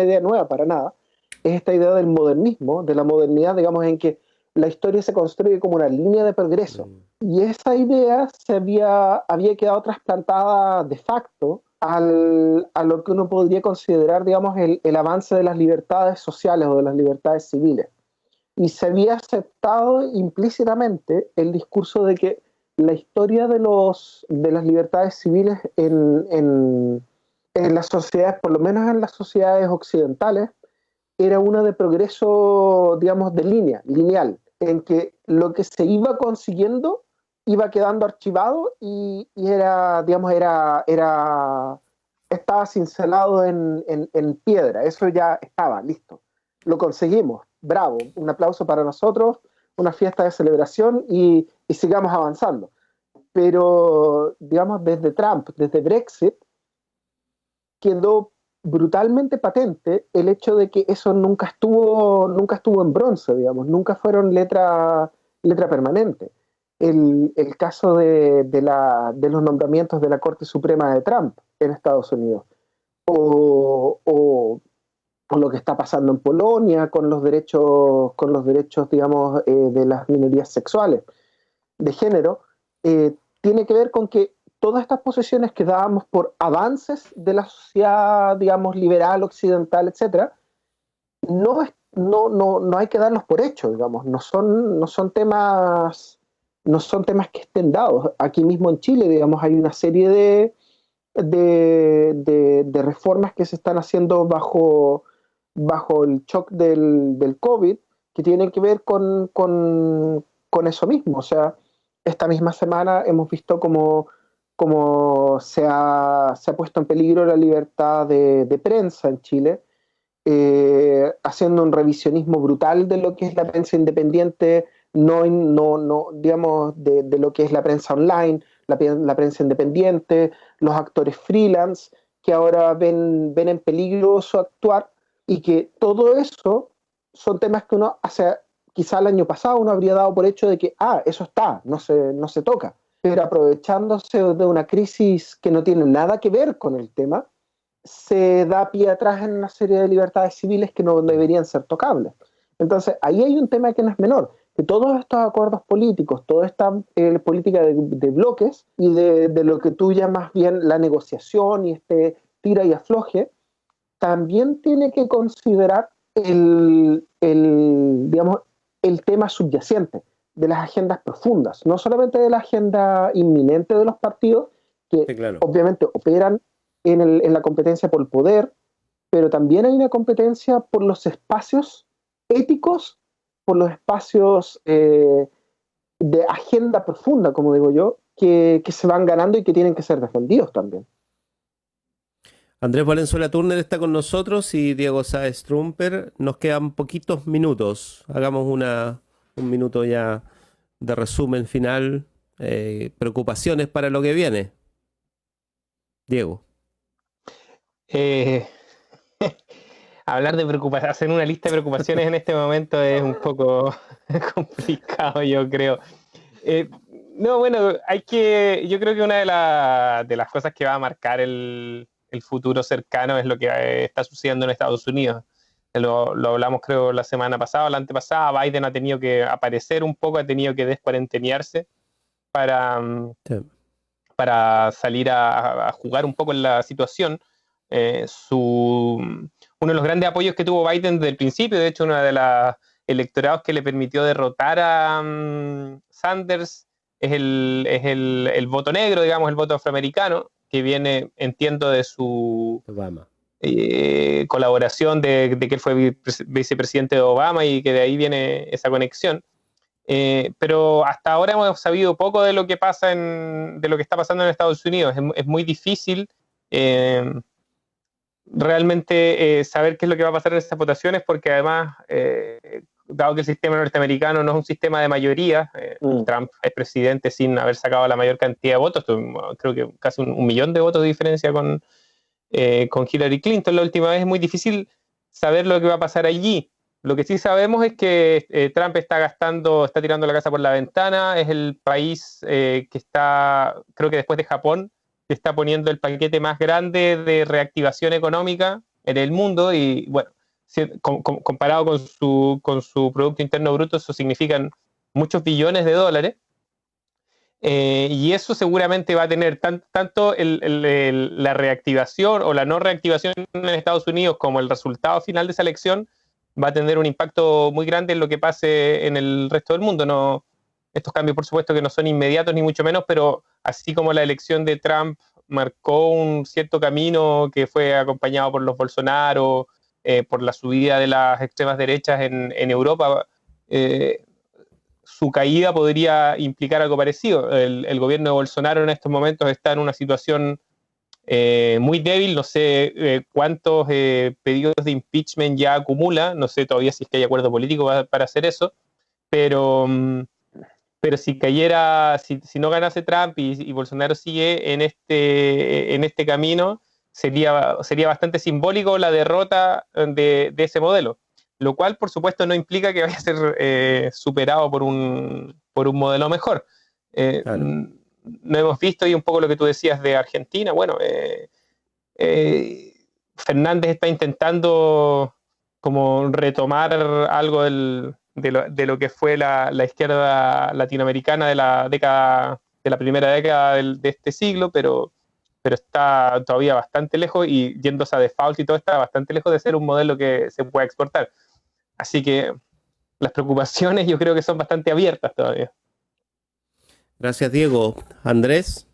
idea nueva para nada, es esta idea del modernismo, de la modernidad, digamos, en que la historia se construye como una línea de progreso. Y esa idea había quedado trasplantada de facto a lo que uno podría considerar, digamos, el avance de las libertades sociales o de las libertades civiles. Y se había aceptado implícitamente el discurso de que la historia de las libertades civiles en las sociedades, por lo menos en las sociedades occidentales, era una de progreso, digamos, lineal, en que lo que se iba consiguiendo iba quedando archivado y era, digamos, estaba cincelado en piedra. Eso ya estaba listo. Lo conseguimos. Bravo. Un aplauso para nosotros, una fiesta de celebración y sigamos avanzando. Pero, digamos, desde Trump, desde Brexit, quedó brutalmente patente el hecho de que eso nunca estuvo en bronce, digamos, nunca fueron letra permanente. El caso de los nombramientos de la Corte Suprema de Trump en Estados Unidos, o lo que está pasando en Polonia con los derechos, digamos, de las minorías sexuales, de género, tiene que ver con que todas estas posiciones que dábamos por avances de la sociedad, digamos, liberal, occidental, etcétera, no hay que darlos por hecho, digamos, no son temas que estén dados. Aquí mismo en Chile, digamos, hay una serie de reformas que se están haciendo bajo el shock del COVID, que tienen que ver con eso mismo. O sea, esta misma semana hemos visto como se ha puesto en peligro la libertad de prensa en Chile, haciendo un revisionismo brutal de lo que es la prensa independiente, digamos, de lo que es la prensa online, la prensa independiente, los actores freelance, que ahora ven en peligro su actuar, y que todo eso son temas que uno quizá el año pasado uno habría dado por hecho de que, eso está, no se toca. Pero aprovechándose de una crisis que no tiene nada que ver con el tema, se da pie atrás en una serie de libertades civiles que no deberían ser tocables. Entonces, ahí hay un tema que no es menor, que todos estos acuerdos políticos, toda esta política de bloques y de lo que tú llamas bien la negociación y este tira y afloje, también tiene que considerar digamos, el tema subyacente de las agendas profundas, no solamente de la agenda inminente de los partidos, que sí, claro, obviamente operan en la competencia por el poder, pero también hay una competencia por los espacios éticos, por los espacios de agenda profunda, como digo yo, que se van ganando y que tienen que ser defendidos también. Andrés Valenzuela Turner está con nosotros y Diego Sáez Trumper. Nos quedan poquitos minutos. Hagamos un minuto ya de resumen final. Preocupaciones para lo que viene. Diego. Eh, Hablar de preocupaciones, hacer una lista de preocupaciones en este momento es un poco complicado, yo creo. Eh, no, bueno, yo creo que una de las cosas que va a marcar el futuro cercano es lo que está sucediendo en Estados Unidos. Lo hablamos creo la semana pasada o la antepasada. Biden ha tenido que aparecer un poco, ha tenido que descuarentenearse para, Sí. para salir a jugar un poco en la situación. Uno de los grandes apoyos que tuvo Biden desde el principio, de hecho, uno de los electorados que le permitió derrotar a Sanders es el voto negro, digamos, el voto afroamericano, que viene, entiendo, de su Obama. colaboración de que él fue vicepresidente de Obama y que de ahí viene esa conexión. Pero hasta ahora hemos sabido poco de lo que pasa de lo que está pasando en Estados Unidos. Es muy difícil realmente saber qué es lo que va a pasar en estas votaciones, porque además, dado que el sistema norteamericano no es un sistema de mayoría, Trump es presidente sin haber sacado la mayor cantidad de votos, creo que casi un millón de votos de diferencia con Hillary Clinton la última vez. Es muy difícil saber lo que va a pasar allí. Lo que sí sabemos es que Trump está tirando la casa por la ventana, es el país que está, creo que después de Japón, que está poniendo el paquete más grande de reactivación económica en el mundo y bueno, comparado con su Producto Interno Bruto, eso significan muchos billones de dólares. Y eso seguramente va a tener tanto la reactivación o la no reactivación en Estados Unidos como el resultado final de esa elección va a tener un impacto muy grande en lo que pase en el resto del mundo. No, estos cambios, por supuesto, que no son inmediatos ni mucho menos, pero así como la elección de Trump marcó un cierto camino que fue acompañado por los Bolsonaro, por la subida de las extremas derechas en Europa, su caída podría implicar algo parecido. El gobierno de Bolsonaro en estos momentos está en una situación muy débil, no sé cuántos pedidos de impeachment ya acumula, no sé todavía si es que hay acuerdo político para hacer eso, pero si cayera, si no ganase Trump y Bolsonaro sigue en este camino, sería bastante simbólico la derrota de ese modelo. Lo cual, por supuesto, no implica que vaya a ser superado por un modelo mejor. Claro. No hemos visto, y un poco lo que tú decías de Argentina, bueno, Fernández está intentando como retomar algo de lo que fue la izquierda latinoamericana de la primera década de este siglo, pero está todavía bastante lejos y yéndose a default y todo está bastante lejos de ser un modelo que se pueda exportar. Así que las preocupaciones yo creo que son bastante abiertas todavía. Gracias, Diego. Andrés.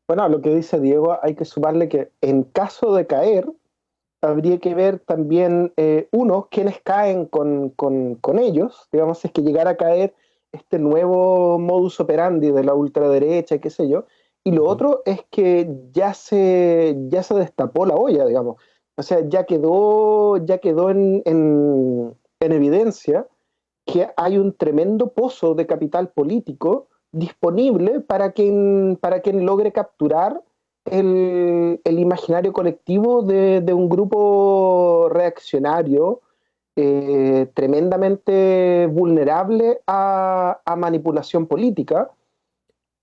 Bueno, a lo que dice Diego, hay que sumarle que en caso de caer, habría que ver también, quiénes caen con ellos, digamos, si es que llegara a caer este nuevo modus operandi de la ultraderecha, qué sé yo. Y lo otro es que ya se destapó la olla, digamos. O sea, ya quedó en evidencia que hay un tremendo pozo de capital político disponible para quien logre capturar el imaginario colectivo de un grupo reaccionario tremendamente vulnerable a manipulación política,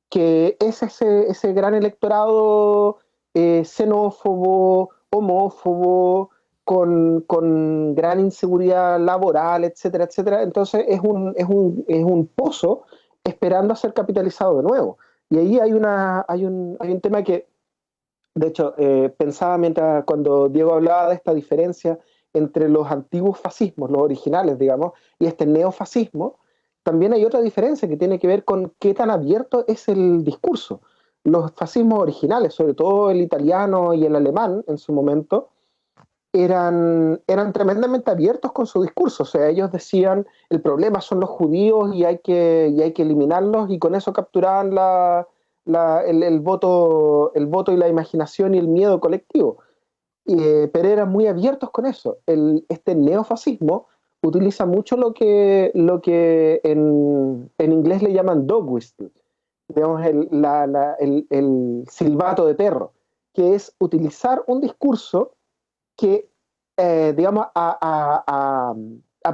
que es ese gran electorado xenófobo, homófobo, con gran inseguridad laboral, etcétera, etcétera. Entonces es un pozo esperando a ser capitalizado de nuevo. Y ahí hay un tema que, de hecho, pensaba cuando Diego hablaba de esta diferencia entre los antiguos fascismos, los originales, digamos, y este neofascismo, también hay otra diferencia que tiene que ver con qué tan abierto es el discurso. Los fascismos originales, sobre todo el italiano y el alemán en su momento, eran tremendamente abiertos con su discurso. O sea, ellos decían, el problema son los judíos y hay que eliminarlos, y con eso capturaban el voto y la imaginación y el miedo colectivo. Pero eran muy abiertos con eso. Este neofascismo utiliza mucho lo que en inglés le llaman dog whistle, digamos, el silbato de perro. que es utilizar un discurso que, digamos, a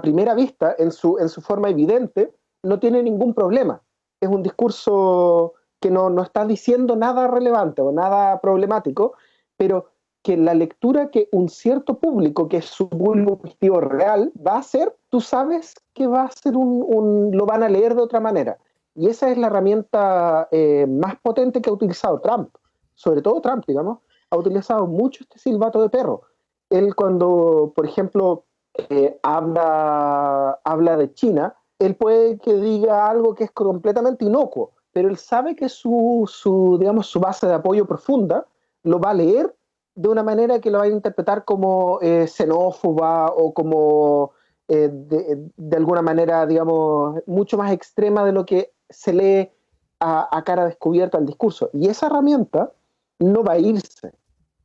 primera vista, en su forma evidente, no tiene ningún problema. Es un discurso que no está diciendo nada relevante o nada problemático, pero que la lectura que un cierto público, que es su público objetivo real, va a hacer, tú sabes que va a ser lo van a leer de otra manera. Y esa es la herramienta más potente que ha utilizado Trump. Sobre todo Trump, digamos, ha utilizado mucho este silbato de perro. Él cuando, por ejemplo, habla de China, él puede que diga algo que es completamente inocuo, pero él sabe que digamos, su base de apoyo profunda lo va a leer de una manera que lo va a interpretar como xenófoba o como de alguna manera, digamos, mucho más extrema de lo que se lee a cara descubierta al discurso. Y esa herramienta no va a irse,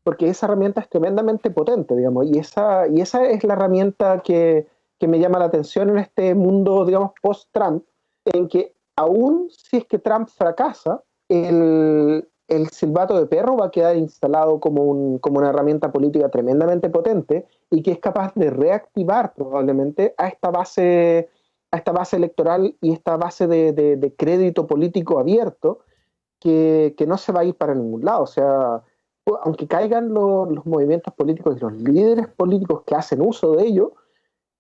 porque esa herramienta es tremendamente potente, digamos, y esa es la herramienta que me llama la atención en este mundo, digamos, post-Trump, en que aún si es que Trump fracasa, el silbato de perro va a quedar instalado como una herramienta política tremendamente potente y que es capaz de reactivar probablemente a esta base electoral y esta base de crédito político abierto que no se va a ir para ningún lado. O sea, aunque caigan los movimientos políticos y los líderes políticos que hacen uso de ello,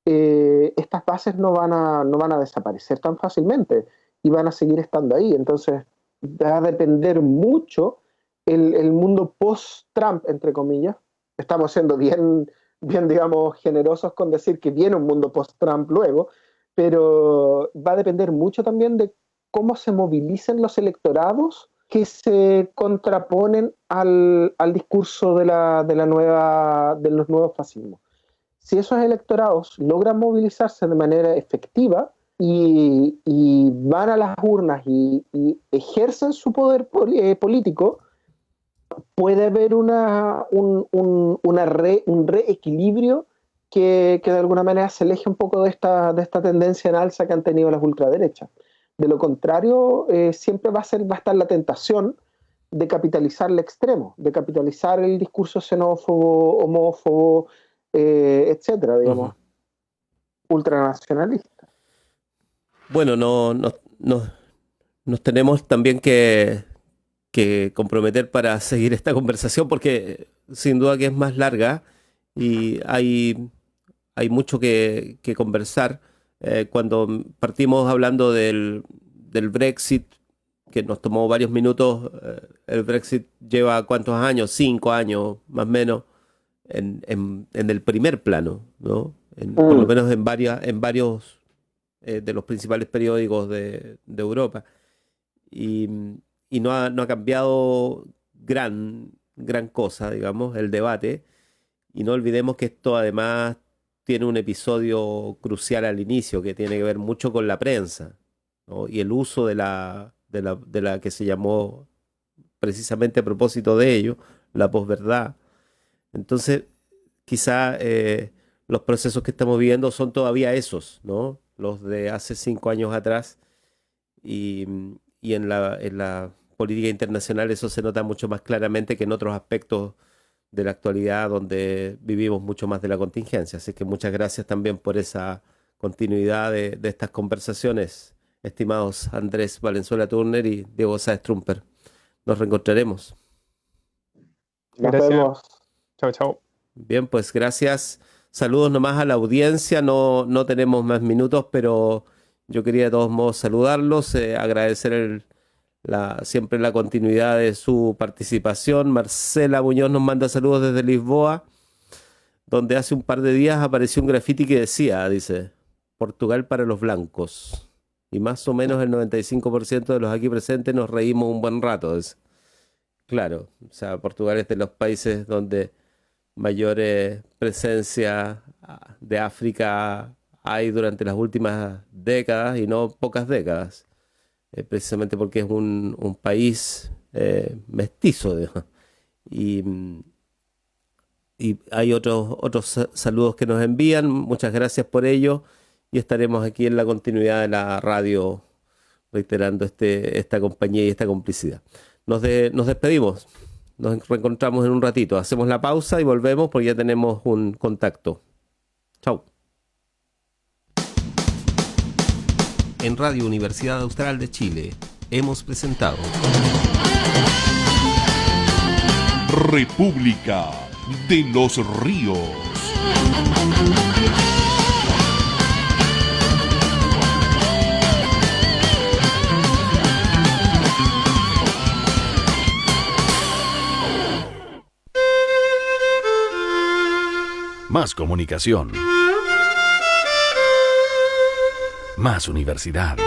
estas bases no van a desaparecer tan fácilmente y van a seguir estando ahí. Entonces va a depender mucho el mundo post-Trump, entre comillas. Estamos siendo bien, digamos, generosos con decir que viene un mundo post-Trump luego, pero va a depender mucho también de cómo se movilicen los electorados que se contraponen al discurso de los nuevos fascismos. Si esos electorados logran movilizarse de manera efectiva y van a las urnas y ejercen su poder político, puede haber un reequilibrio que de alguna manera se aleje un poco de esta tendencia en alza que han tenido las ultraderechas. De lo contrario, siempre va a estar la tentación de capitalizar el extremo, de capitalizar el discurso xenófobo, homófobo, etcétera, digamos, ultranacionalista. Bueno, nos tenemos también que comprometer para seguir esta conversación porque sin duda que es más larga y hay mucho que conversar. Cuando partimos hablando del Brexit, que nos tomó varios minutos, el Brexit lleva ¿cuántos años? 5 años más o menos en el primer plano, ¿no? Por lo menos en varios de los principales periódicos de Europa. Y no ha cambiado gran cosa, digamos, el debate. Y no olvidemos que esto además tiene un episodio crucial al inicio que tiene que ver mucho con la prensa, ¿no? Y el uso de la que se llamó precisamente a propósito de ello, la posverdad. Entonces, quizá los procesos que estamos viviendo son todavía esos, ¿no? Los de hace 5 años atrás. Y en la política internacional eso se nota mucho más claramente que en otros aspectos de la actualidad donde vivimos mucho más de la contingencia. Así que muchas gracias también por esa continuidad de estas conversaciones, estimados Andrés Valenzuela Turner y Diego Sáez Trumper. Nos reencontraremos. Nos Gracias. vemos. Chao, chao. Bien, pues gracias. Saludos nomás a la audiencia. No tenemos más minutos, pero yo quería de todos modos saludarlos, agradecer siempre la continuidad de su participación. Marcela Muñoz nos manda saludos desde Lisboa, donde hace un par de días apareció un grafiti que dice, Portugal para los blancos. Y más o menos el 95% de los aquí presentes nos reímos un buen rato. Claro, o sea, Portugal es de los países donde mayor presencia de África hay durante las últimas décadas y no pocas décadas. Precisamente porque es un país mestizo, digamos. Y hay otros saludos que nos envían, muchas gracias por ello, y estaremos aquí en la continuidad de la radio reiterando esta compañía y esta complicidad. Nos despedimos. Nos reencontramos en un ratito. Hacemos la pausa y volvemos porque ya tenemos un contacto. Chau. En Radio Universidad Austral de Chile hemos presentado República de los Ríos. Más comunicación. Más universidad.